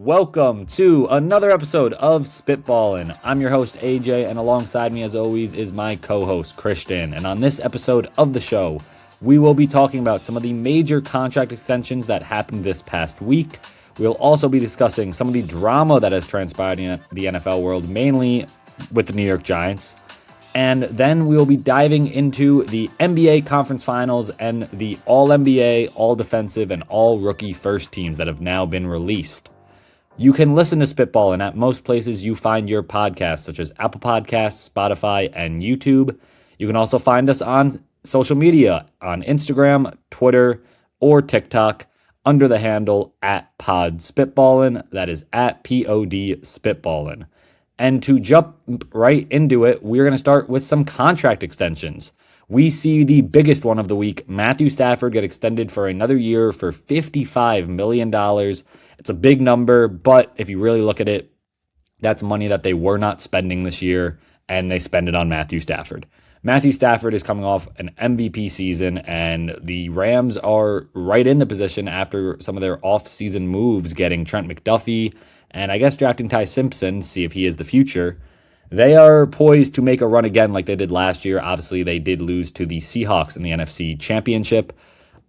Welcome to another episode of SpitBallin. I'm your host AJ, and alongside me as always is my co-host Christian. And on this episode of the show, we will be talking about some of the major contract extensions that happened this past week. We'll also be discussing some of the drama that has transpired in the NFL world, mainly with the New York Giants. And then we'll be diving into the NBA Conference Finals and the All-NBA, All-Defensive, and All-Rookie first teams that have now been released. You can listen to SpitBallin at most places you find your podcasts, such as Apple Podcasts, Spotify, and YouTube. You can also find us on social media, on Instagram, Twitter, or TikTok, under the handle @PodSpitBallin. That is @POD Spitballin. And to jump right into it, we're going to start with some contract extensions. We see the biggest one of the week, Matthew Stafford, get extended for another year for $55 million. It's a big number, but if you really look at it, that's money that they were not spending this year, and they spend it on Matthew Stafford. Matthew Stafford is coming off an MVP season, and the Rams are right in the position after some of their off-season moves, getting Trent McDuffie, and I guess drafting Ty Simpson, see if he is the future. They are poised to make a run again like they did last year. Obviously, they did lose to the Seahawks in the NFC Championship.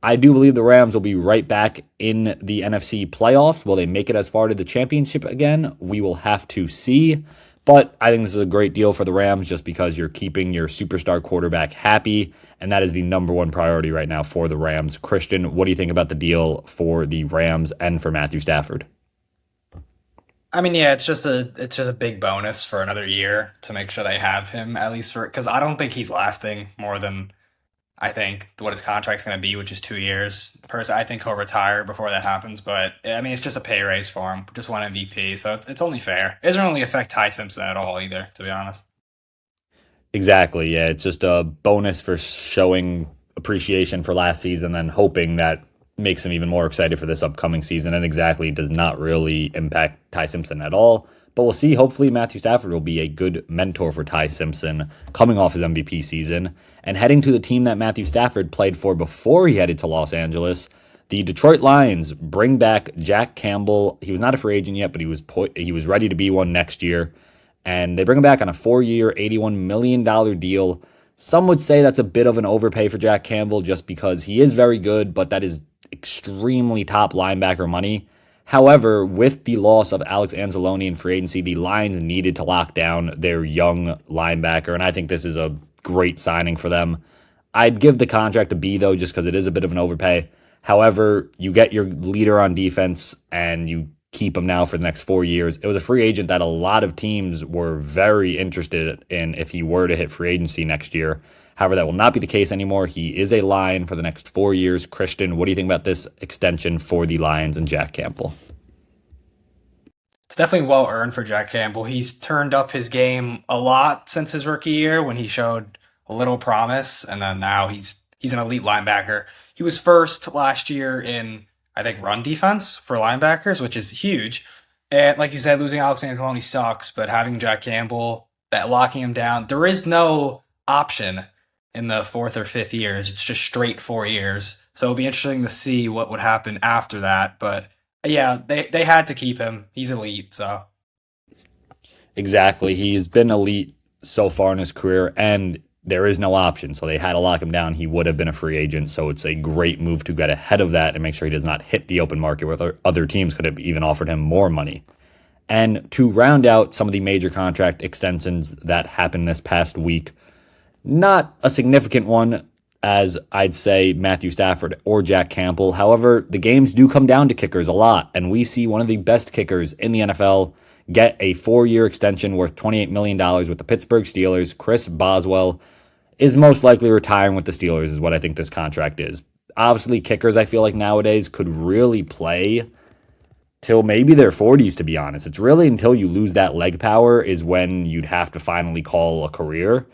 I do believe the Rams will be right back in the NFC playoffs. Will they make it as far to the championship again? We will have to see. But I think this is a great deal for the Rams just because you're keeping your superstar quarterback happy, and that is the number one priority right now for the Rams. Christian, what do you think about the deal for the Rams and for Matthew Stafford? I mean, yeah, it's just a big bonus for another year to make sure they have him, at least because I don't think he's lasting more than I think what his contract's going to be, which is 2 years. Personally, I think he'll retire before that happens, but I mean, it's just a pay raise for him. Just one MVP, so it's only fair. It doesn't really affect Ty Simpson at all either, to be honest. Exactly, yeah. It's just a bonus for showing appreciation for last season and hoping that makes him even more excited for this upcoming season, and exactly does not really impact Ty Simpson at all. But we'll see. Hopefully Matthew Stafford will be a good mentor for Ty Simpson coming off his MVP season and heading to the team that Matthew Stafford played for before he headed to Los Angeles. The Detroit Lions bring back Jack Campbell. He was not a free agent yet, but he was ready to be one next year. And they bring him back on a 4-year, $81 million deal. Some would say that's a bit of an overpay for Jack Campbell just because he is very good, but that is extremely top linebacker money. However, with the loss of Alex Anzalone in free agency, the Lions needed to lock down their young linebacker, and I think this is a great signing for them. I'd give the contract a B, though, just because it is a bit of an overpay. However, you get your leader on defense, and you keep him now for the next 4 years. It was a free agent that a lot of teams were very interested in if he were to hit free agency next year. However, that will not be the case anymore. He is a Lion for the next 4 years. Christian, what do you think about this extension for the Lions and Jack Campbell? It's definitely well earned for Jack Campbell. He's turned up his game a lot since his rookie year when he showed a little promise, and then now he's an elite linebacker. He was first last year in, I think, run defense for linebackers, which is huge. And like you said, losing Alex Anzalone sucks, but having Jack Campbell, that locking him down, there is no option in the 4th or 5th years. It's just straight 4 years. So it'll be interesting to see what would happen after that. But yeah, they had to keep him. He's elite, so. Exactly. He's been elite so far in his career, and there is no option. So they had to lock him down. He would have been a free agent. So it's a great move to get ahead of that and make sure he does not hit the open market where other teams could have even offered him more money. And to round out some of the major contract extensions that happened this past week, not a significant one, as I'd say Matthew Stafford or Jack Campbell. However, the games do come down to kickers a lot, and we see one of the best kickers in the NFL get a 4-year extension worth $28 million with the Pittsburgh Steelers. Chris Boswell is most likely retiring with the Steelers, is what I think this contract is. Obviously, kickers, I feel like nowadays could really play till maybe their 40s, to be honest. It's really until you lose that leg power is when you'd have to finally call a career.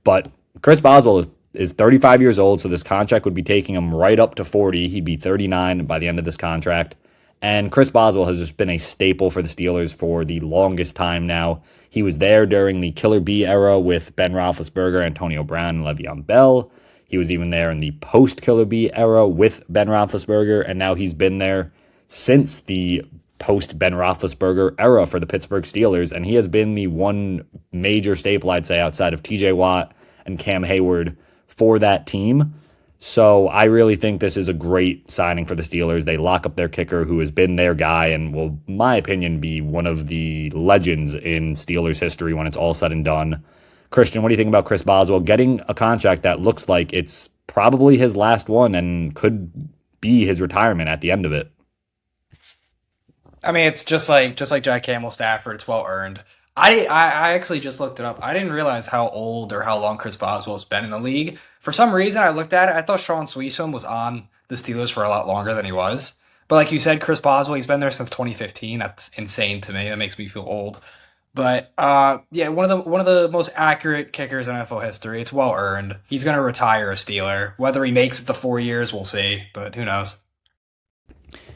But Chris Boswell is 35 years old, so this contract would be taking him right up to 40. He'd be 39 by the end of this contract. And Chris Boswell has just been a staple for the Steelers for the longest time now. He was there during the Killer Bee era with Ben Roethlisberger, Antonio Brown, and Le'Veon Bell. He was even there in the post-Killer Bee era with Ben Roethlisberger, and now he's been there since the post Ben Roethlisberger era for the Pittsburgh Steelers, and he has been the one major staple, I'd say, outside of TJ Watt and Cam Hayward for that team. So I really think this is a great signing for the Steelers. They lock up their kicker, who has been their guy and will, in my opinion, be one of the legends in Steelers history when it's all said and done. Christian, what do you think about Chris Boswell getting a contract that looks like it's probably his last one and could be his retirement at the end of it? I mean, it's just like Jack Campbell Stafford. It's well earned. I actually just looked it up. I didn't realize how old or how long Chris Boswell's been in the league. For some reason, I looked at it. I thought Sean Sweesham was on the Steelers for a lot longer than he was. But like you said, Chris Boswell, he's been there since 2015. That's insane to me. That makes me feel old. But yeah, one of the most accurate kickers in NFL history. It's well earned. He's gonna retire a Steeler. Whether he makes it the 4 years, we'll see. But who knows?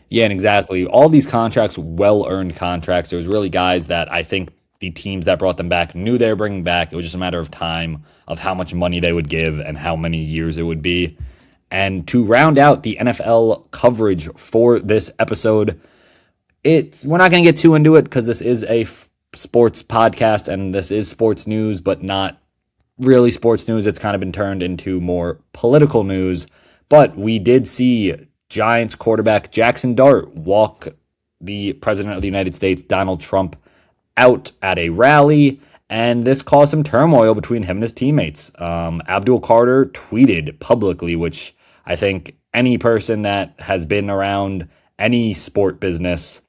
Yeah, and exactly. All these contracts, well-earned contracts. There was really guys that I think the teams that brought them back knew they were bringing back. It was just a matter of time of how much money they would give and how many years it would be. And to round out the NFL coverage for this episode, we're not going to get too into it because this is a sports podcast and this is sports news, but not really sports news. It's kind of been turned into more political news. But we did see Giants quarterback Jackson Dart walk the president of the United States, Donald Trump, out at a rally, and this caused some turmoil between him and his teammates. Abdul Carter tweeted publicly, which I think any person that has been around any sport business,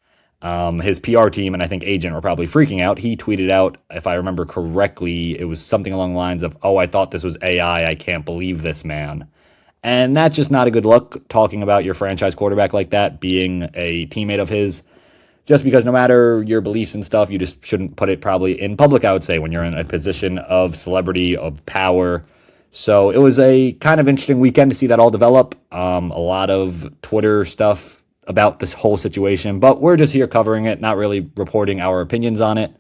his PR team and I think agent were probably freaking out. He tweeted out, if I remember correctly, it was something along the lines of, "Oh, I thought this was AI. I can't believe this man." And that's just not a good look, talking about your franchise quarterback like that, being a teammate of his. Just because no matter your beliefs and stuff, you just shouldn't put it probably in public, I would say, when you're in a position of celebrity, of power. So it was a kind of interesting weekend to see that all develop. A lot of Twitter stuff about this whole situation, but we're just here covering it, not really reporting our opinions on it.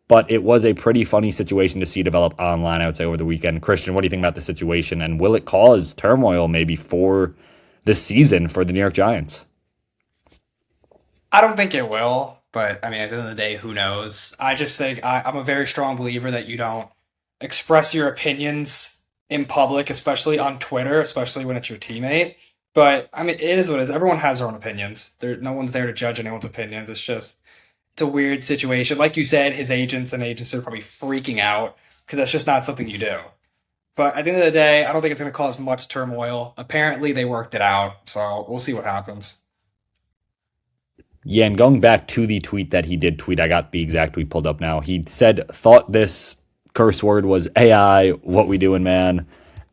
But it was a pretty funny situation to see develop online, I would say, over the weekend. Christian, what do you think about the situation? And will it cause turmoil maybe for this season for the New York Giants? I don't think it will, but I mean, at the end of the day, who knows? I just think I'm a very strong believer that you don't express your opinions in public, especially on Twitter, especially when it's your teammate. But I mean, it is what it is. Everyone has their own opinions. No one's there to judge anyone's opinions. It's a weird situation. Like you said, his agents and agents are probably freaking out because that's just not something you do. But at the end of the day, I don't think it's going to cause much turmoil. Apparently, they worked it out, so we'll see what happens. Yeah, and going back to the tweet that he did tweet, I got the exact tweet pulled up now. He said, "Thought this curse word was AI, what we doing, man?"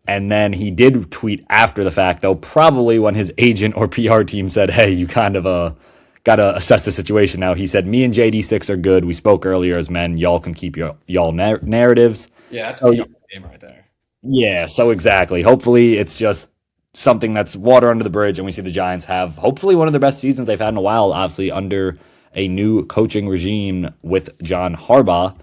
And then he did tweet after the fact, though, probably when his agent or PR team said, "Hey, you kind of got to assess the situation now." He said, "Me and JD6 are good. We spoke earlier as men. Y'all can keep y'all narratives." Yeah, that's So, a game right there. yeah, so exactly. Hopefully it's just something that's water under the bridge, and we see the Giants have hopefully one of the best seasons they've had in a while, obviously under a new coaching regime with John Harbaugh.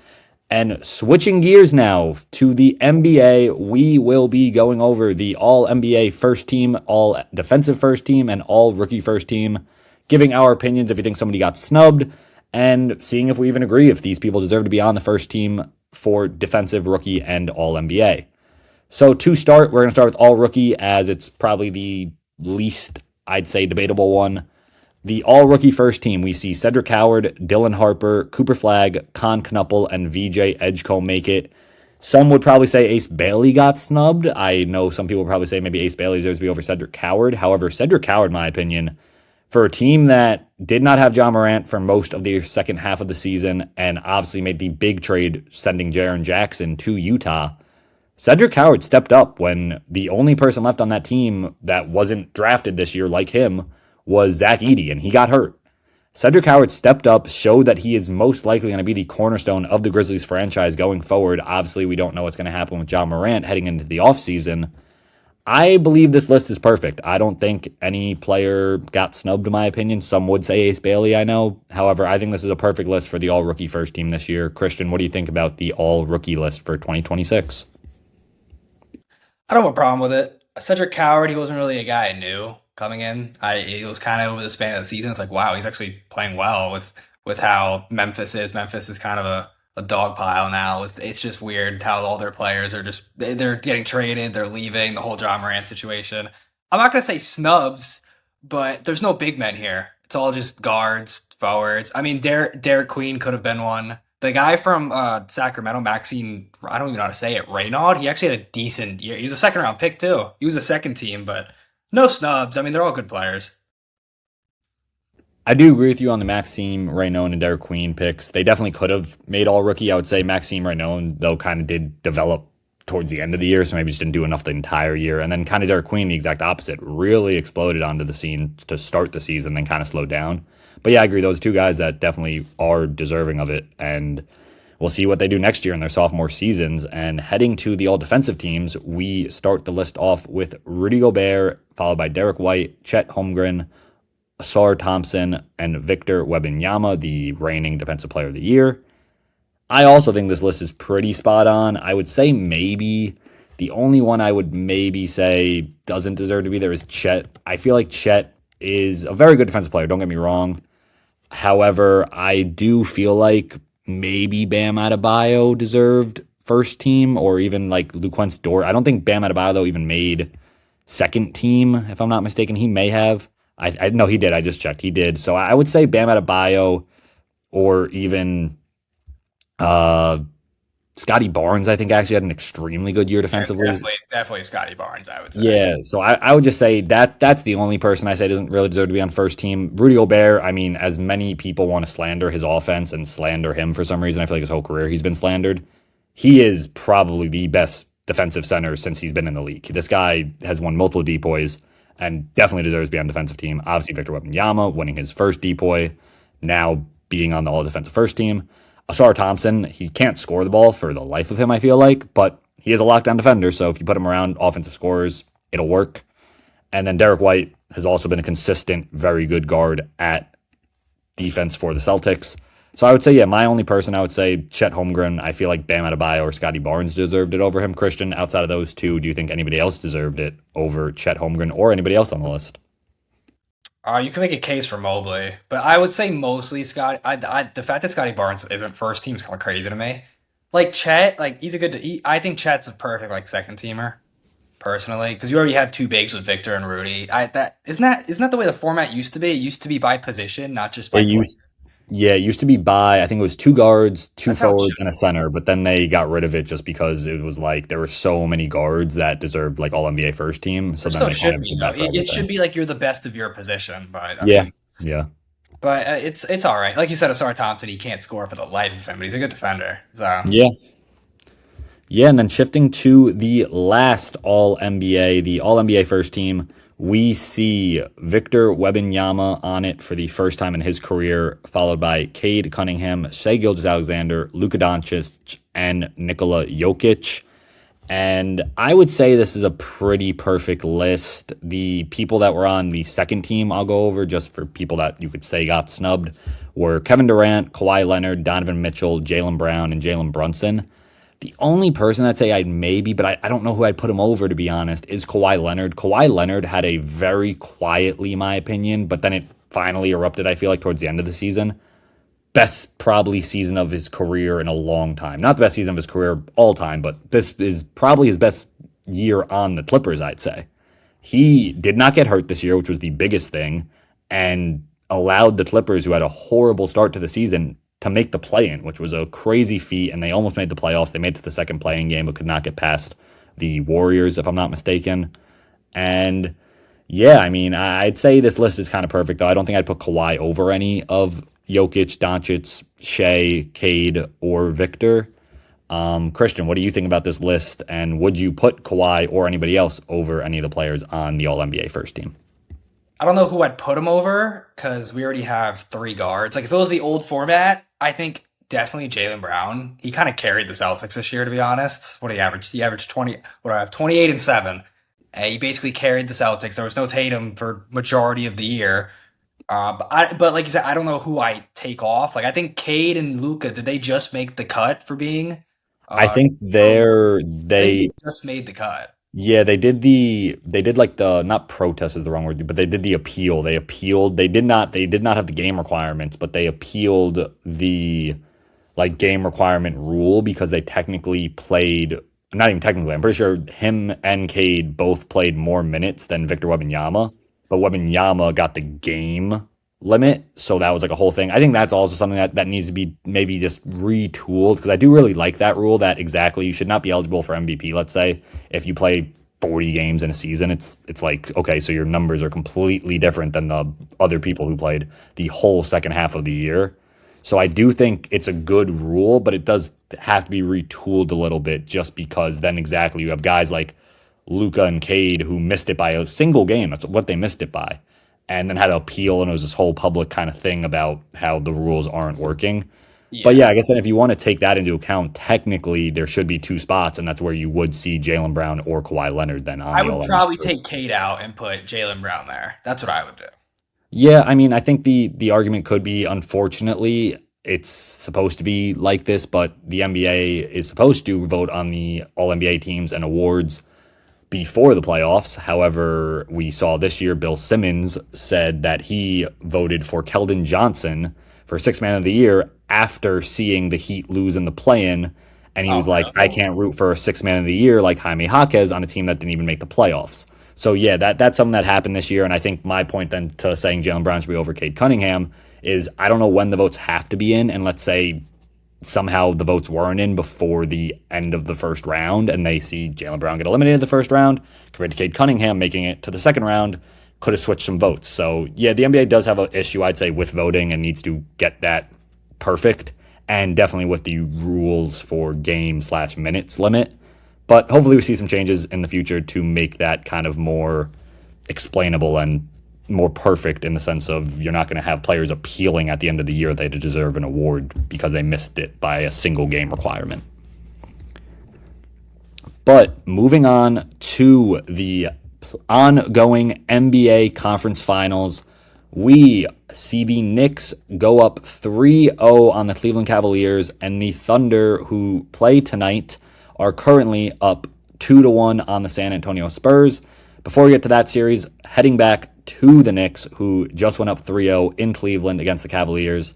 And switching gears now to the NBA, we will be going over the all NBA first team, all defensive first team, and all rookie first team, giving our opinions if you think somebody got snubbed, and seeing if we even agree if these people deserve to be on the first team for defensive, rookie, and all NBA. So to start, we're going to start with all rookie, as it's probably the least, I'd say, debatable one. The all-rookie first team, we see Cedric Howard, Dylan Harper, Cooper Flagg, Con Knuppel, and VJ Edgecombe make it. Some would probably say Ace Bailey got snubbed. I know some people would probably say maybe Ace Bailey deserves to be over Cedric Howard. However, Cedric Howard, in my opinion, for a team that did not have John Morant for most of the second half of the season and obviously made the big trade sending Jaren Jackson to Utah, Cedric Howard stepped up when the only person left on that team that wasn't drafted this year like him was Zach Edey, and he got hurt. Cedric Howard stepped up, showed that he is most likely going to be the cornerstone of the Grizzlies franchise going forward. Obviously, we don't know what's going to happen with John Morant heading into the offseason. I believe this list is perfect. I don't think any player got snubbed, in my opinion. Some would say Ace Bailey, I know. However, I think this is a perfect list for the all-rookie first team this year. Christian, what do you think about the all-rookie list for 2026? I don't have a problem with it. Cedric Howard, he wasn't really a guy I knew coming in. It was kind of over the span of the season. It's like, wow, he's actually playing well with how Memphis is. Memphis is kind of a dog pile now. It's just weird how all their players are just they're getting traded, they're leaving, the whole John Morant situation. I'm not gonna say snubs, but there's no big men here. It's all just guards, forwards. I mean, Derek Queen could have been one. The guy from Sacramento, Maxine, I don't even know how to say it, Raynaud, he actually had a decent year. He was a second round pick too. He was a second team, but no snubs. I mean, they're all good players. I do agree with you on the Maxime Raynon and Derek Queen picks. They definitely could have made all rookie. I would say Maxime Raynon, though, kind of did develop towards the end of the year, so maybe just didn't do enough the entire year. And then kind of Derek Queen, the exact opposite, really exploded onto the scene to start the season, then kind of slowed down. But yeah, I agree. Those two guys that definitely are deserving of it. And we'll see what they do next year in their sophomore seasons. And heading to the all defensive teams, we start the list off with Rudy Gobert, followed by Derek White, Chet Holmgren, Ausar Thompson, and Victor Wembanyama, the reigning Defensive Player of the Year. I also think this list is pretty spot on. I would say maybe the only one I would maybe say doesn't deserve to be there is Chet. I feel like Chet is a very good defensive player, don't get me wrong. However, I do feel like maybe Bam Adebayo deserved first team or even like Luquence Dort. I don't think Bam Adebayo, though, even made second team, if I'm not mistaken. He may have. I know he did. I just checked. He did. So I would say Bam Adebayo or even Scotty Barnes, I think, actually had an extremely good year defensively. Definitely Scotty Barnes, I would say. Yeah, so I would just say that's the only person I say doesn't really deserve to be on first team. Rudy Gobert, I mean, as many people want to slander his offense and slander him for some reason, I feel like his whole career he's been slandered. He is probably the best defensive center since he's been in the league. This guy has won multiple depoys and definitely deserves to be on defensive team. Obviously, Victor Wembanyama winning his first depoy, now being on the all-defensive first team. Ausar Thompson, he can't score the ball for the life of him, I feel like, but he is a lockdown defender, so if you put him around offensive scorers, it'll work. And then Derek White has also been a consistent, very good guard at defense for the Celtics. So I would say, yeah, my only person, I would say Chet Holmgren. I feel like Bam Adebayo or Scotty Barnes deserved it over him. Christian, outside of those two, do you think anybody else deserved it over Chet Holmgren or anybody else on the list? You can make a case for Mobley, but I would say mostly Scotty. The fact that Scotty Barnes isn't first team is kind of crazy to me. Like Chet, like he's a good. I think Chet's a perfect like second teamer, personally, because you already have two bigs with Victor and Rudy. That isn't that the way the format used to be? It used to be by position, not just by. Yeah, it used to be by, I think it was two guards, two That's how it forwards, should and a center, but then they got rid of it just because it was like there were so many guards that deserved like all NBA first team. So It then still they kind should of be did though. that for It should everything. be like you're the best of your position, but I Yeah, mean, yeah. but it's all right. Like you said, Asar Thompson, he can't score for the life of him, but he's a good defender. So Yeah. Yeah, and then shifting to the last All NBA, the All NBA first team, we see Victor Wembanyama on it for the first time in his career, followed by Cade Cunningham, Shai Gilgeous-Alexander, Luka Doncic, and Nikola Jokic. And I would say this is a pretty perfect list. The people that were on the second team, I'll go over just for people that you could say got snubbed, were Kevin Durant, Kawhi Leonard, Donovan Mitchell, Jaylen Brown, and Jalen Brunson. The only person I'd say I'd maybe, but I don't know who I'd put him over, to be honest, is Kawhi Leonard. Kawhi Leonard had a very quietly, in my opinion, but then it finally erupted, I feel like, towards the end of the season. Best probably season of his career in a long time. Not the best season of his career all time, but this is probably his best year on the Clippers, I'd say. He did not get hurt this year, which was the biggest thing, and allowed the Clippers, who had a horrible start to the season, to make the play-in, which was a crazy feat, and they almost made the playoffs. They made it to the second play-in game, but could not get past the Warriors, if I'm not mistaken. And yeah, I mean, I'd say this list is kind of perfect, though. I don't think I'd put Kawhi over any of Jokic, Doncic, Shea, Cade, or Victor. Christian, what do you think about this list? And would you put Kawhi or anybody else over any of the players on the All-NBA first team? I don't know who I'd put him over because we already have three guards. Like if it was the old format, I think definitely Jaylen Brown. He kind of carried the Celtics this year, to be honest. What did he average? He averaged 20. What do I have? 28 and 7. He basically carried the Celtics. There was no Tatum for majority of the year. But like you said, I don't know who I take off. Like I think Cade and Luka, did they just make the cut for being? I think I think they they just made the cut. Yeah, they did like the not protest is the wrong word, but they did the appeal. They appealed. They did not have the game requirements, but they appealed the like game requirement rule because they technically played not even technically. I'm pretty sure him and Cade both played more minutes than Victor Wembanyama, but Wembanyama got the game limit, so that was like a whole thing. I think that's also something that needs to be maybe just retooled because I do really like that rule that exactly you should not be eligible for MVP, let's say, if you play 40 games in a season. It's like, okay, so your numbers are completely different than the other people who played the whole second half of the year. So I do think it's a good rule, but it does have to be retooled a little bit just because then exactly you have guys like Luca and Cade who missed it by a single game. That's what they missed it by. And then had to appeal, and it was this whole public kind of thing about how the rules aren't working. But Yeah. yeah, I guess then if you want to take that into account, technically there should be two spots, and that's where you would see Jalen Brown or Kawhi Leonard then on I the would All probably NBA. take Cade out and put Jalen Brown there. That's what I would do. Yeah, I mean, I think the argument could be, unfortunately, it's supposed to be like this, but the NBA is supposed to vote on the All NBA teams and awards before the playoffs. However, we saw this year Bill Simmons said that he voted for Keldon Johnson for Sixth Man of the Year after seeing the Heat lose in the play-in, and he Oh, was like, really? "I can't root for a Sixth Man of the Year like Jaime Jaquez on a team that didn't even make the playoffs." So yeah, that's something that happened this year, and I think my point then to saying Jalen Brown should be over Cade Cunningham is I don't know when the votes have to be in, and let's say somehow the votes weren't in before the end of the first round, and they see Jalen Brown get eliminated in the first round, compared to Cade Cunningham making it to the second round, could have switched some votes. So yeah, the NBA does have an issue, I'd say, with voting and needs to get that perfect, and definitely with the rules for game/minutes limit. But hopefully, we see some changes in the future to make that kind of more explainable and more perfect in the sense of you're not going to have players appealing at the end of the year they deserve an award because they missed it by a single game requirement. But moving on to the ongoing NBA conference finals, we see the Knicks go up 3-0 on the Cleveland Cavaliers, and the Thunder, who play tonight, are currently up 2-1 on the San Antonio Spurs. Before we get to that series, heading back to the Knicks, who just went up 3-0 in Cleveland against the Cavaliers.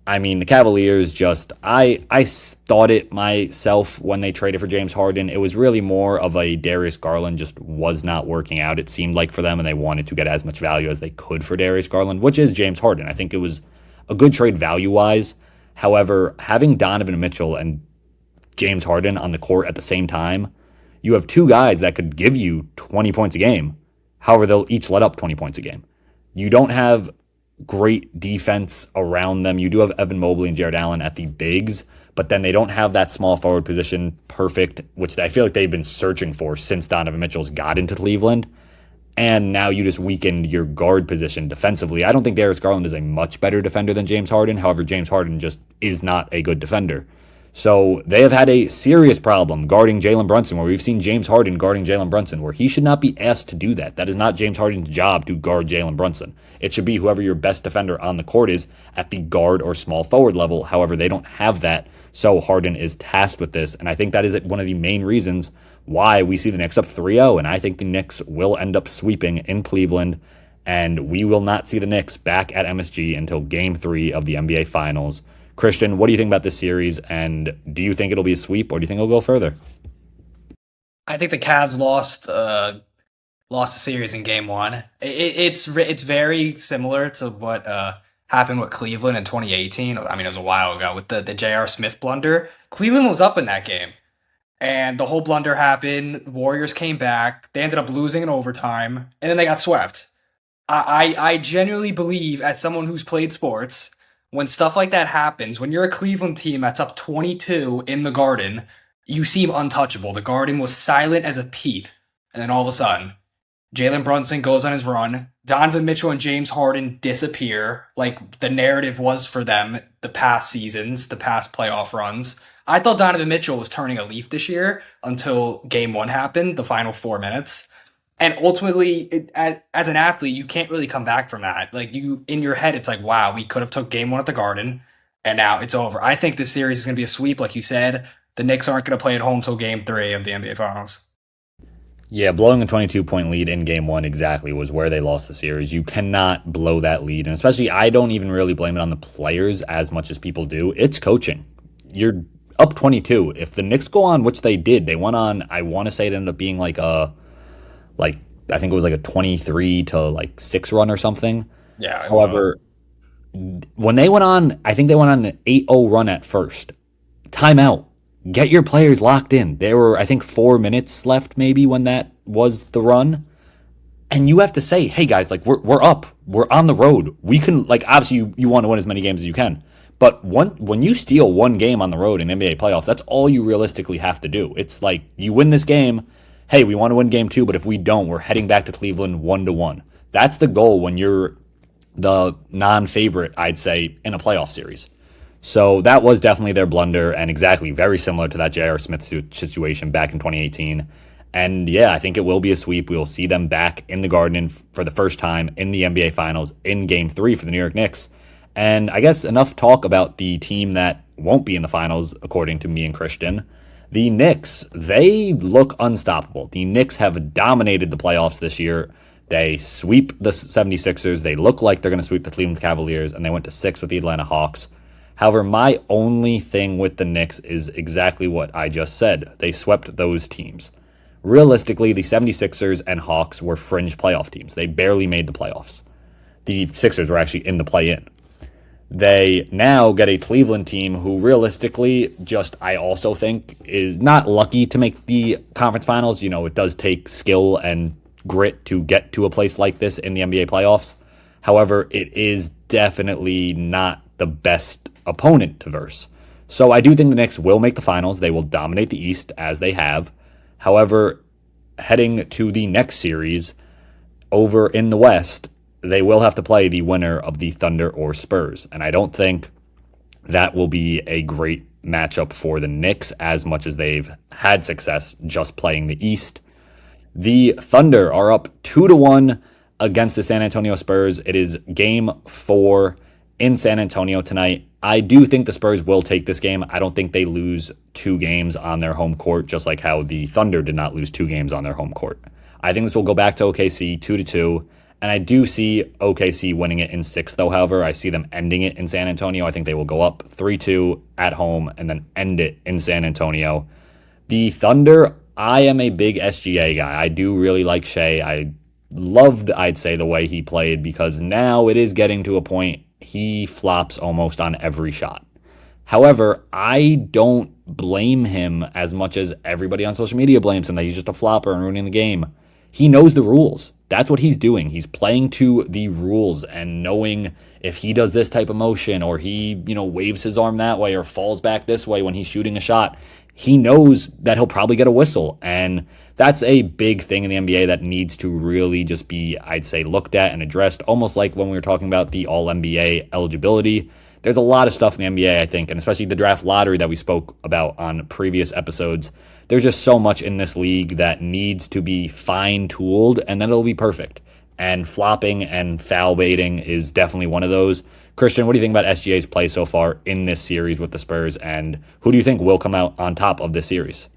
I mean, the Cavaliers just, I thought it myself when they traded for James Harden. It was really more of a Darius Garland just was not working out, it seemed like, for them, and they wanted to get as much value as they could for Darius Garland, which is James Harden. I think it was a good trade value-wise. However, having Donovan Mitchell and James Harden on the court at the same time, you have two guys that could give you 20 points a game. However, they'll each let up 20 points a game. You don't have great defense around them. You do have Evan Mobley and Jared Allen at the bigs, but then they don't have that small forward position perfect, which I feel like they've been searching for since Donovan Mitchell's got into Cleveland. And now you just weakened your guard position defensively. I don't think Darius Garland is a much better defender than James Harden. However, James Harden just is not a good defender. So they have had a serious problem guarding Jalen Brunson, where we've seen James Harden guarding Jalen Brunson, where he should not be asked to do that. That is not James Harden's job to guard Jalen Brunson. It should be whoever your best defender on the court is at the guard or small forward level. However, they don't have that. So Harden is tasked with this. And I think that is one of the main reasons why we see the Knicks up 3-0. And I think the Knicks will end up sweeping in Cleveland. And we will not see the Knicks back at MSG until game 3 of the NBA Finals. Christian, what do you think about this series, and do you think it'll be a sweep, or do you think it'll go further? I think the Cavs lost the series in game one. It's very similar to what happened with Cleveland in 2018. I mean, it was a while ago with the J.R. Smith blunder. Cleveland was up in that game, and the whole blunder happened. Warriors came back. They ended up losing in overtime, and then they got swept. I genuinely believe, as someone who's played sports, when stuff like that happens, when you're a Cleveland team that's up 22 in the Garden, you seem untouchable. The Garden was silent as a peep, and then all of a sudden, Jalen Brunson goes on his run. Donovan Mitchell and James Harden disappear, like the narrative was for them the past seasons, the past playoff runs. I thought Donovan Mitchell was turning a leaf this year until game one happened, the final 4 minutes. And ultimately, as an athlete, you can't really come back from that. Like, you, in your head, it's like, wow, we could have took game one at the Garden, and now it's over. I think this series is going to be a sweep, like you said. The Knicks aren't going to play at home till game 3 of the NBA Finals. Yeah, blowing a 22-point lead in game one exactly was where they lost the series. You cannot blow that lead. And especially, I don't even really blame it on the players as much as people do. It's coaching. You're up 22. If the Knicks go on, which they did, they went on, I want to say it ended up being like, I think it was like a 23 to like 6 run or something. Yeah, it was. However, when they went on, I think they went on an 8-0 run at first. Timeout. Get your players locked in. There were, I think, 4 minutes left maybe when that was the run. And you have to say, hey guys, like we're up. We're on the road. We can, like, obviously you want to win as many games as you can. But when you steal one game on the road in NBA playoffs, that's all you realistically have to do. It's like you win this game, hey, we want to win game two, but if we don't, we're heading back to Cleveland 1-1. That's the goal when you're the non-favorite, I'd say, in a playoff series. So that was definitely their blunder, and exactly very similar to that J.R. Smith situation back in 2018. And yeah, I think it will be a sweep. We will see them back in the Garden for the first time in the NBA Finals in Game 3 for the New York Knicks. And I guess enough talk about the team that won't be in the Finals, according to me and Christian. The Knicks, they look unstoppable. The Knicks have dominated the playoffs this year. They sweep the 76ers. They look like they're going to sweep the Cleveland Cavaliers, and they went to 6 with the Atlanta Hawks. However, my only thing with the Knicks is exactly what I just said. They swept those teams. Realistically, the 76ers and Hawks were fringe playoff teams. They barely made the playoffs. The Sixers were actually in the play-in. They now get a Cleveland team who realistically just, I also think, is not lucky to make the conference finals. You know, it does take skill and grit to get to a place like this in the NBA playoffs. However, it is definitely not the best opponent to verse. So I do think the Knicks will make the finals. They will dominate the East as they have. However, heading to the next series over in the West, they will have to play the winner of the Thunder or Spurs. And I don't think that will be a great matchup for the Knicks as much as they've had success just playing the East. The Thunder are up 2-1 against the San Antonio Spurs. It is game 4 in San Antonio tonight. I do think the Spurs will take this game. I don't think they lose 2 games on their home court, just like how the Thunder did not lose 2 games on their home court. I think this will go back to OKC 2-2, and I do see OKC winning it in 6, though. However, I see them ending it in San Antonio. I think they will go up 3-2 at home and then end it in San Antonio. The Thunder, I am a big SGA guy. I do really like Shea. I loved, I'd say, the way he played, because now it is getting to a point he flops almost on every shot. However, I don't blame him as much as everybody on social media blames him that he's just a flopper and ruining the game. He knows the rules. That's what he's doing. He's playing to the rules and knowing if he does this type of motion or he, waves his arm that way or falls back this way when he's shooting a shot, he knows that he'll probably get a whistle. And that's a big thing in the NBA that needs to really just be, I'd say, looked at and addressed, almost like when we were talking about the All-NBA eligibility. There's a lot of stuff in the NBA, I think, and especially the draft lottery that we spoke about on previous episodes. There's just so much in this league that needs to be fine-tooled, and then it'll be perfect. And flopping and foul baiting is definitely one of those. Christian, what do you think about SGA's play so far in this series with the Spurs, and who do you think will come out on top of this series?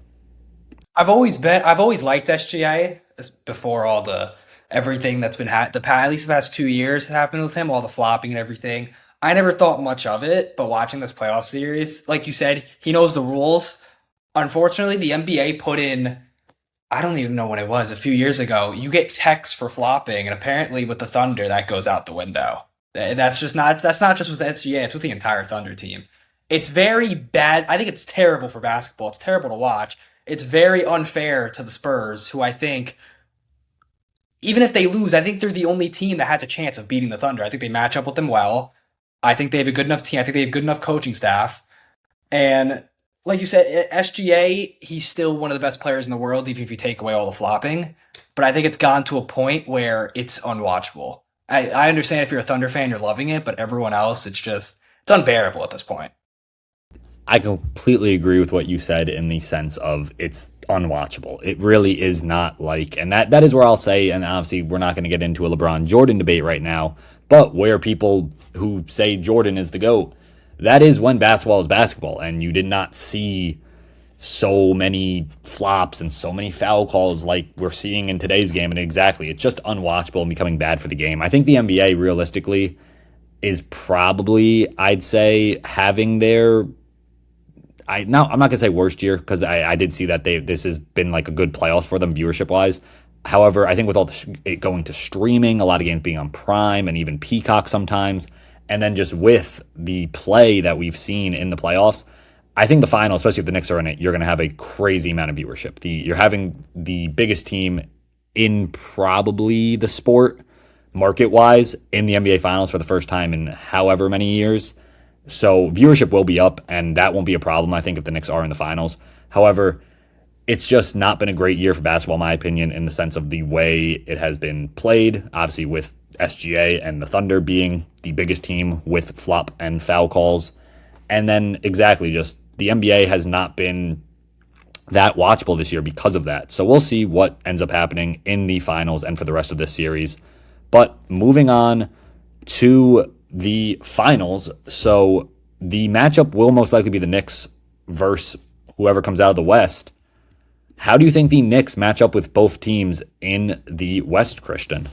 I've always liked SGA before all the everything that's been at least the past 2 years happened with him, all the flopping and everything. I never thought much of it, but watching this playoff series, like you said, he knows the rules. Unfortunately, the NBA put in, I don't even know when it was, a few years ago, you get texts for flopping, and apparently with the Thunder, that goes out the window. That's not just with the SGA, it's with the entire Thunder team. It's very bad. I think it's terrible for basketball. It's terrible to watch. It's very unfair to the Spurs, who I think, even if they lose, I think they're the only team that has a chance of beating the Thunder. I think they match up with them well. I think they have a good enough team. I think they have good enough coaching staff. And like you said, SGA, he's still one of the best players in the world, even if you take away all the flopping. But I think it's gone to a point where it's unwatchable. I understand if you're a Thunder fan, you're loving it, but everyone else, it's unbearable at this point. I completely agree with what you said in the sense of it's unwatchable. It really is not like, and that is where I'll say, and obviously we're not going to get into a LeBron Jordan debate right now, but where people who say Jordan is the GOAT, that is when basketball is basketball, and you did not see so many flops and so many foul calls like we're seeing in today's game. And exactly, it's just unwatchable and becoming bad for the game. I think the NBA realistically is probably, I'd say, having their I'm not gonna say worst year because I did see that this has been like a good playoffs for them viewership wise. However, I think with all it going to streaming, a lot of games being on Prime and even Peacock sometimes, and then just with the play that we've seen in the playoffs, I think the final, especially if the Knicks are in it, you're going to have a crazy amount of viewership. You're having the biggest team in probably the sport market wise in the NBA Finals for the first time in however many years. So viewership will be up, and that won't be a problem, I think, if the Knicks are in the finals. However, it's just not been a great year for basketball, in my opinion, in the sense of the way it has been played. Obviously, with SGA and the Thunder being the biggest team with flop and foul calls. And then exactly just the NBA has not been that watchable this year because of that. So we'll see what ends up happening in the finals and for the rest of this series. But moving on to the finals. So the matchup will most likely be the Knicks versus whoever comes out of the West. How do you think the Knicks match up with both teams in the West, Christian?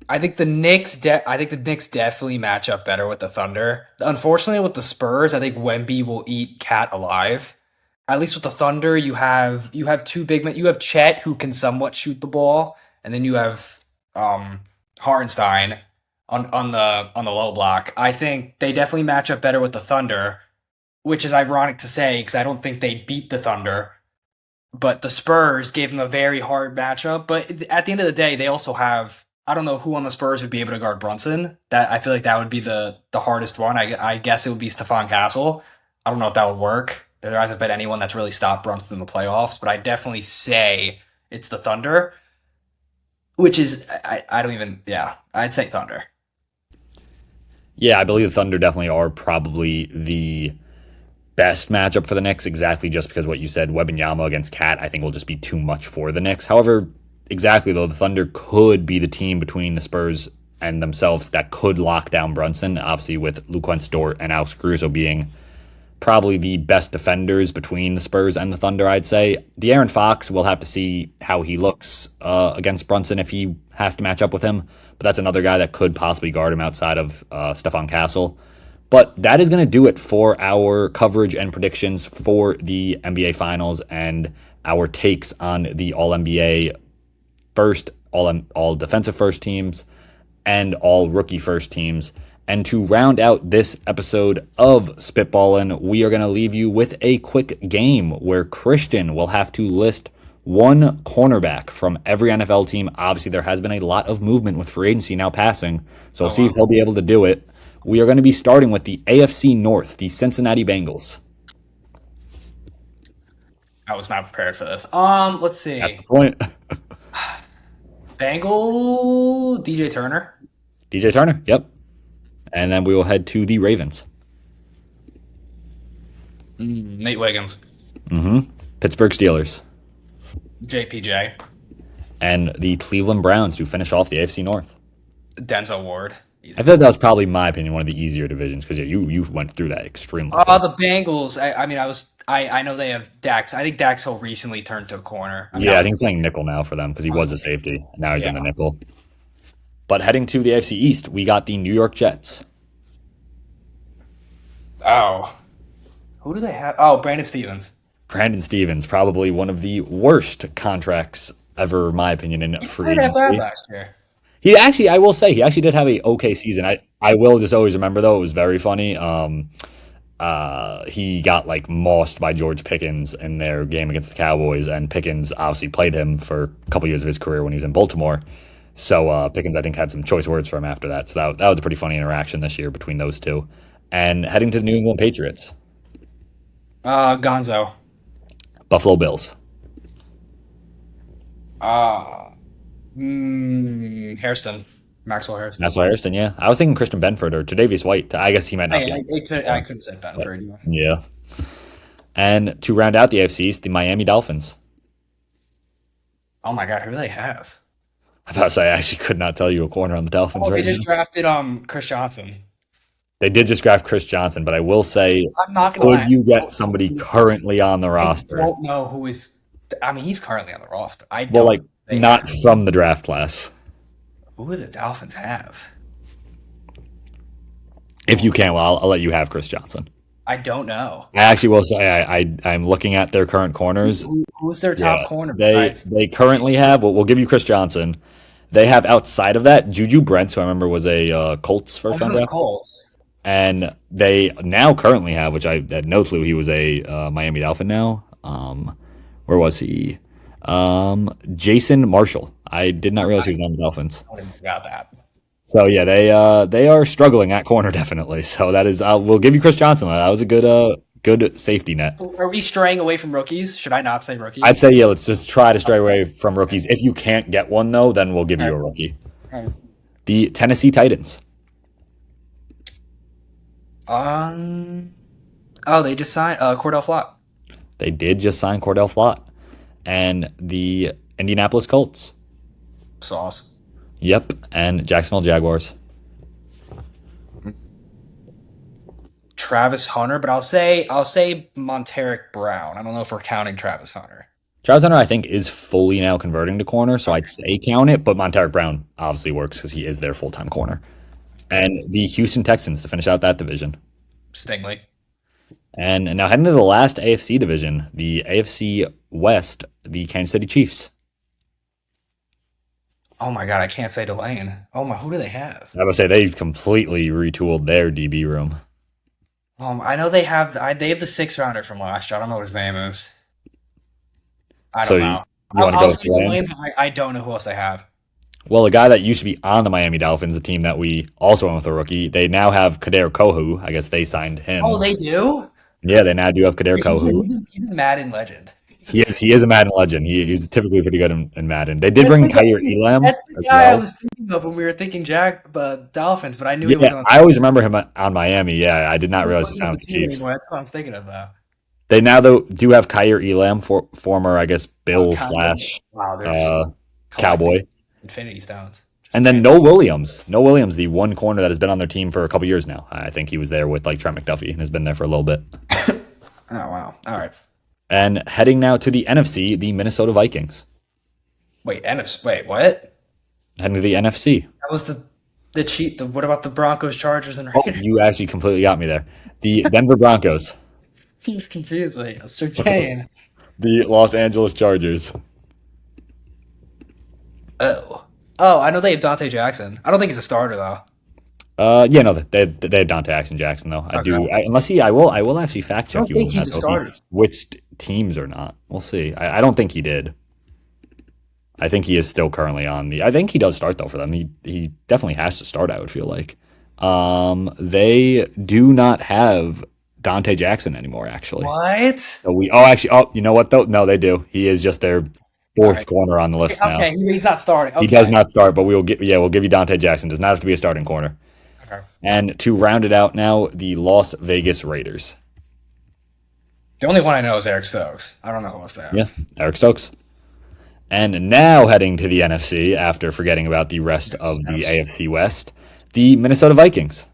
I think the Knicks definitely match up better with the Thunder. Unfortunately, with the Spurs, I think Wemby will eat Cat alive. At least with the Thunder, you have two big men. You have Chet, who can somewhat shoot the ball, and then you have Hartenstein on the low block. I think they definitely match up better with the Thunder, which is ironic to say because I don't think they beat the Thunder. But the Spurs gave them a very hard matchup. But at the end of the day, they also have, I don't know who on the Spurs would be able to guard Brunson. That I feel like that would be the hardest one. I guess it would be Stephon Castle. I don't know if that would work. There hasn't been anyone that's really stopped Brunson in the playoffs, but I definitely say it's the Thunder, which is, I don't even, yeah, I'd say Thunder. Yeah, I believe the Thunder definitely are probably the best matchup for the Knicks, exactly just because what you said, Wembanyama against Cat, I think will just be too much for the Knicks. However, exactly though, the Thunder could be the team between the Spurs and themselves that could lock down Brunson, obviously with Luquent Dort and Alex Caruso being probably the best defenders between the Spurs and the Thunder, I'd say. De'Aaron Fox, we'll have to see how he looks against Brunson if he has to match up with him. But that's another guy that could possibly guard him outside of Stephon Castle. But that is going to do it for our coverage and predictions for the NBA Finals and our takes on the All-NBA first, all defensive first teams, and all rookie first teams. And to round out this episode of SpitBallin', we are going to leave you with a quick game where Christian will have to list one cornerback from every NFL team. Obviously, there has been a lot of movement with free agency now passing, so we'll see if he'll be able to do it. We are going to be starting with the AFC North, the Cincinnati Bengals. I was not prepared for this. Let's see. That's the point. Bengal, DJ Turner. DJ Turner, yep. And then we will head to the Ravens. Nate Wiggins. Pittsburgh Steelers. JPJ. And the Cleveland Browns to finish off the AFC North. Denzel Ward. I feel like that was probably, in my opinion, one of the easier divisions because you went through that extremely. The Bengals. I know they have Dax. I think Dax Hill recently turned to a corner. I think he's playing nickel now for them because he was a safety. Now he's in the nickel. But heading to the AFC East, we got the New York Jets. Oh. Who do they have? Oh, Brandon Stevens. Brandon Stevens, probably one of the worst contracts ever, in my opinion, in free agency. Bad last year. He actually, I will say, he actually did have a okay season. I will just always remember, though, it was very funny. He got like mossed by George Pickens in their game against the Cowboys, and Pickens obviously played him for a couple years of his career when he was in Baltimore. So Pickens, I think, had some choice words for him after that. So that was a pretty funny interaction this year between those two. And heading to the New England Patriots. Gonzo. Buffalo Bills. Hairston. Maxwell Hairston. Maxwell Hairston, yeah. I was thinking Christian Benford or Tre'Davious White. I guess he might not be. I could have said Benford. Yeah. And to round out the AFC East, the Miami Dolphins. Oh my God, who do they have? I thought I actually could not tell you a corner on the Dolphins They right just now. drafted Chris Johnson. They did just draft Chris Johnson, but I will say, I'm not gonna would lie. you get somebody currently on the I roster? don't know who is. I mean, he's currently on the roster. I Well, don't. like not from the draft class. Who do the Dolphins have? If you can, well, I'll let you have Chris Johnson. I don't know. I actually will say I'm looking at their current corners. Who's their top corner They besides? currently have. We'll give you Chris Johnson. They have outside of that Juju Brents, who I remember was a Colts first round the draft, Colts. and they now currently have, which I had no clue he was a Miami Dolphin now. Where was he? Jason Marshall. I did not realize he was on the Dolphins. I don't even got that. So yeah, they are struggling at corner definitely. So that is, we'll give you Chris Johnson. That was a good safety net. Are we straying away from rookies? Should I not say rookies? I'd say yeah. Let's just try to stray away from rookies. If you can't get one though, then we'll give you a rookie. The Tennessee Titans. They just signed Cordell Flott. They did just sign Cordell Flott, and the Indianapolis Colts. Sauce. Yep, and Jacksonville Jaguars. Travis Hunter, but I'll say Monteric Brown. I don't know if we're counting Travis Hunter. Travis Hunter, I think, is fully now converting to corner, so I'd say count it, but Monteric Brown obviously works because he is their full-time corner. And the Houston Texans to finish out that division. Stingley. And now heading to the last AFC division, the AFC West, the Kansas City Chiefs. Oh my God, I can't say Delane. Oh my, who do they have? I would say they've completely retooled their DB room. I know they have the 6th rounder from last year. I don't know what his name is. I don't know. You want to go with Delane, but I don't know who else they have. Well, a guy that used to be on the Miami Dolphins, a team that we also went with a rookie, they now have Kader Kohu. I guess they signed him. Oh, they do? Yeah, they now do have Kader Kohu. He's a Madden legend. He is a Madden legend. He's typically pretty good in Madden. They did bring Kyrie Elam. That's the guy I was thinking of when we were thinking Dolphins, but I knew he was on. I always remember him on Miami. Yeah, I did not realize he signed with the Chiefs. That's what I'm thinking of, though. They now do have Kyrie Elam, former, I guess, Bill / Cowboy. Infinity Stones. And then Noah Williams. Noah Williams, the one corner that has been on their team for a couple years now. I think he was there with like Trent McDuffie and has been there for a little bit. Oh, wow. All right. And heading now to the NFC, the Minnesota Vikings. Wait, NFC. Wait, what? Heading to the NFC. That was the cheat. What about the Broncos, Chargers, and Raiders? Oh, you actually completely got me there. The Denver Broncos. He was confusing. Certain. The Los Angeles Chargers. Oh, I know they have Dante Jackson. I don't think he's a starter though. Yeah, no, they have Dante Jackson though. I do. I will actually fact check you. I don't think he's a starter. Switched teams or not? We'll see. I don't think he did. I think he is still currently on the. I think he does start though for them. He definitely has to start. I would feel like. They do not have Dante Jackson anymore. Actually, what? So you know what though? No, they do. He is just their fourth corner on the list now. Okay, he's not starting. Okay. He does not start, but we'll give you Dante Jackson. Does not have to be a starting corner. Okay. And to round it out now, the Las Vegas Raiders. The only one I know is Eric Stokes. I don't know who else they have. Yeah, Eric Stokes. And now heading to the NFC after forgetting about the rest of the AFC West, the Minnesota Vikings.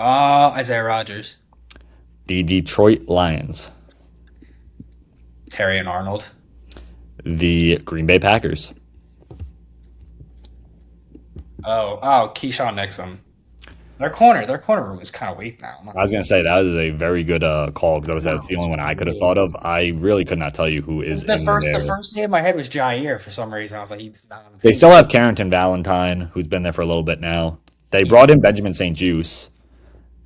Isaiah Rodgers. The Detroit Lions. Terry and Arnold. The Green Bay Packers. Oh, Keyshawn Nixon. Their corner room is kind of weak now. I was going to say that is a very good call because that's the only one I could have thought of. I really could not tell you who is in there. The first name in my head was Jair for some reason. I was like, he's not on the They still have Carrington Valentine, who's been there for a little bit now. They brought in Benjamin St. Juice.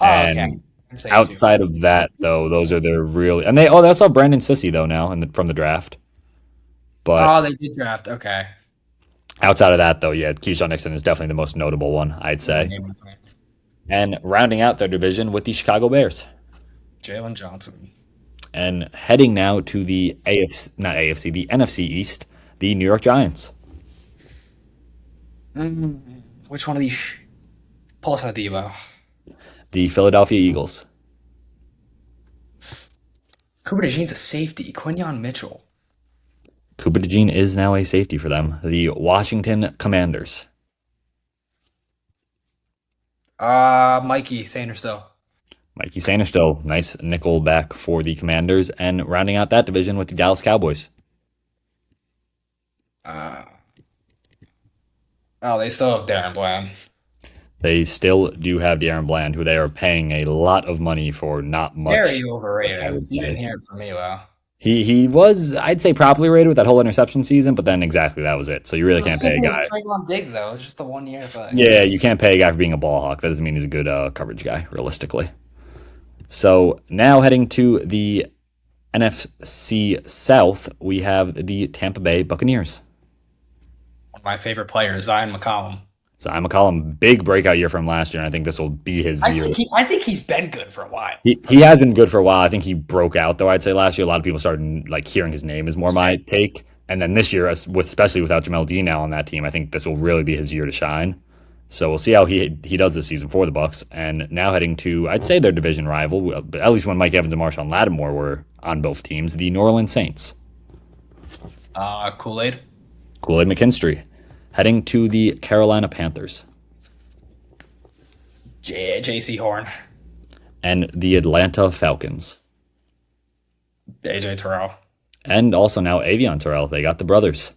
And outside of that, though, those are their real. And they also have Brandon Sissy though now from the draft. But they did draft. Okay. Outside of that, though, yeah, Keyshawn Nixon is definitely the most notable one, I'd say. And rounding out their division with the Chicago Bears. Jalen Johnson. And heading now to the the NFC East, the New York Giants. Which one of these? Paulson Adebo. The Philadelphia Eagles. Cooper DeJean's a safety. Quinyon Mitchell. Cooper DeJean is now a safety for them. The Washington Commanders. Mikey Sanderstill. Mikey Sainristil, nice nickel back for the Commanders, and rounding out that division with the Dallas Cowboys. Uh, oh, they still have Darren Bland. They still do have De'Aaron Bland, who they are paying a lot of money for not much. Very I overrated. would You say. didn't hear it from me, though. He was, I'd say, properly rated with that whole interception season, but then exactly that was it. So you really The can't pay a same as guy. Trayvon Diggs, though. It's just a 1 year thing. Yeah, you can't pay a guy for being a ball hawk. That doesn't mean he's a good coverage guy, realistically. So now heading to the NFC South, we have the Tampa Bay Buccaneers. One of my favorite players, Zion McCollum. Zion McCollum, big breakout year from last year, and I think this will be his year. I think he's been good for a while. He has been good for a while. I think he broke out, though, I'd say last year. A lot of people started like hearing his name is more my take. And then this year, especially without Jamel Dean now on that team, I think this will really be his year to shine. So we'll see how he does this season for the Bucs. And now heading to, I'd say, their division rival, but at least when Mike Evans and Marshawn Lattimore were on both teams, the New Orleans Saints. Kool-Aid. Kool-Aid McKinstry. Heading to the Carolina Panthers. J.C. Horn. And the Atlanta Falcons. A.J. Terrell. And also now Avion Terrell. They got the brothers.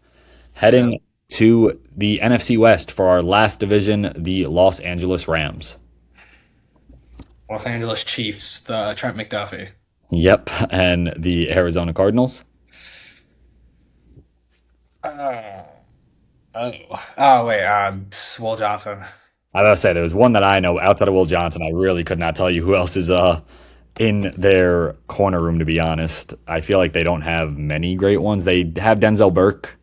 Heading to the NFC West for our last division, the Los Angeles Rams. Los Angeles Chiefs, the Trent McDuffie. Yep, and the Arizona Cardinals. Will Johnson. I was about to say, there was one that I know outside of Will Johnson. I really could not tell you who else is in their corner room, to be honest. I feel like they don't have many great ones. They have Denzel Burke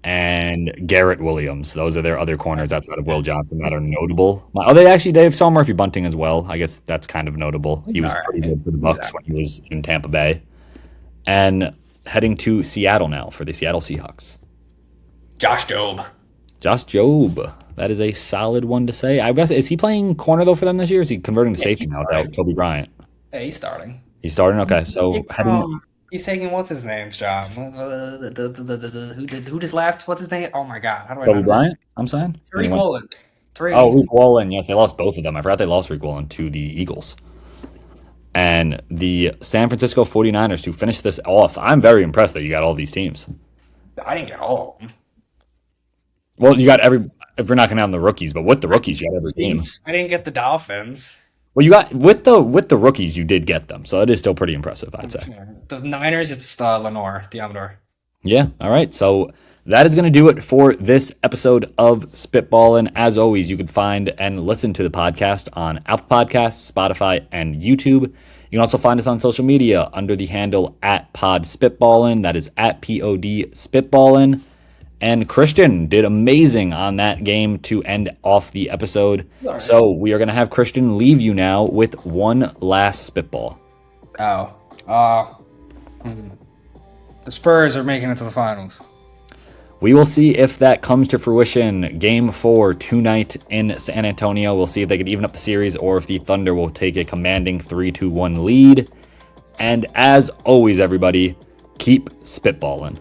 and Garrett Williams. Those are their other corners outside of Will Johnson that are notable. They have Sean Murphy Bunting as well. I guess that's kind of notable. He was pretty good for the Bucs when he was in Tampa Bay. And heading to Seattle now for the Seattle Seahawks. Josh Jobe. Josh Jobe. That is a solid one to say. I guess, is he playing corner, though, for them this year? Or is he converting to safety now without Kobe Bryant? Yeah, he's starting. He's starting? Okay, so he's taking what's his name's job? Who just left? What's his name? Oh my God! How do I? Kobe Bryant? I'm saying. Tariq Woolen. Rick Woolen. Yes, they lost both of them. I forgot they lost Rick Woolen to the Eagles. And the San Francisco 49ers to finish this off. I'm very impressed that you got all these teams. I didn't get all of them. Well, you got if we're not counting the rookies, but with the rookies, you got every team. I didn't get the Dolphins. Well, you got with the rookies, you did get them, so it is still pretty impressive, I'd say. The Niners, it's Lenore Diamador. Yeah, all right. So that is going to do it for this episode of SpitBallin'. As always, you can find and listen to the podcast on Apple Podcasts, Spotify, and YouTube. You can also find us on social media under the handle @PodSpitBallin'. That is @POD Spitballin'. And Christian did amazing on that game to end off the episode. Nice. So we are going to have Christian leave you now with one last spitball. The Spurs are making it to the finals. We will see if that comes to fruition. Game 4 tonight in San Antonio. We'll see if they can even up the series or if the Thunder will take a commanding 3-1 lead. And as always, everybody, keep spitballing.